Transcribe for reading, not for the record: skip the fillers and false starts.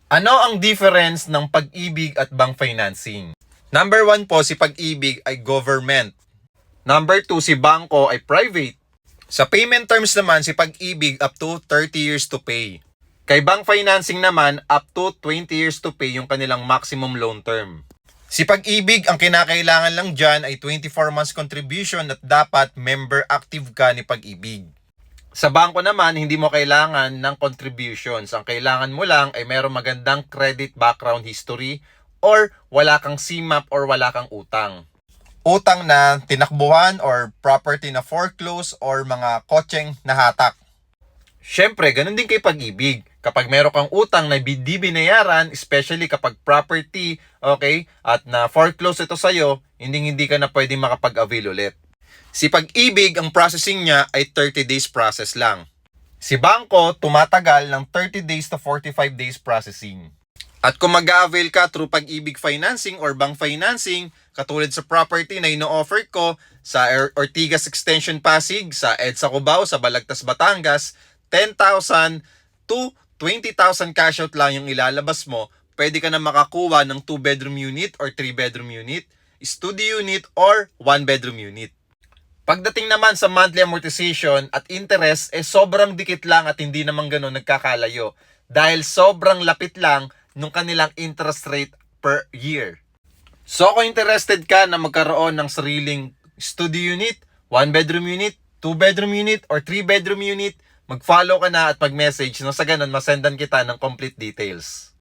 Ano ang difference ng Pag-ibig at bank financing? Number 1 po, si Pag-ibig ay government. Number 2, si bangko ay private. Sa payment terms naman, si Pag-ibig up to 30 years to pay. Kay bank financing naman, up to 20 years to pay yung kanilang maximum loan term. Si Pag-ibig, ang kinakailangan lang dyan ay 24 months contribution at dapat member active ka ni Pag-ibig. Sa bangko naman, hindi mo kailangan ng contributions. Ang kailangan mo lang ay mayroong magandang credit background history or wala kang CMAP or wala kang utang. Utang na tinakbuhan or property na foreclose or mga kotseng nahatak. Siyempre, ganun din kay Pag-ibig. Kapag meron kang utang na di binayaran, especially kapag property, okay, at na foreclose ito sa'yo, hindi ka na pwede makapag-avail ulit. Si Pag-ibig, ang processing niya ay 30 days process lang. Si bangko, tumatagal ng 30 days to 45 days processing. At kung mag-avail ka through Pag-ibig financing or bank financing, katulad sa property na ino-offer ko sa Ortigas Extension Pasig, sa EDSA Cubao, sa Balagtas Batangas, 10,000 to 20,000 cash out lang yung ilalabas mo. Pwede ka na makakuha ng 2-bedroom unit or 3-bedroom unit, studio unit or 1-bedroom unit. Pagdating naman sa monthly amortization at interest, sobrang dikit lang at hindi naman ganun nagkakalayo. Dahil sobrang lapit lang nung kanilang interest rate per year. So kung interested ka na magkaroon ng sariling studio unit, 1-bedroom unit, 2-bedroom unit, or 3-bedroom unit, mag-follow ka na at mag-message na sa ganun masendan kita ng complete details.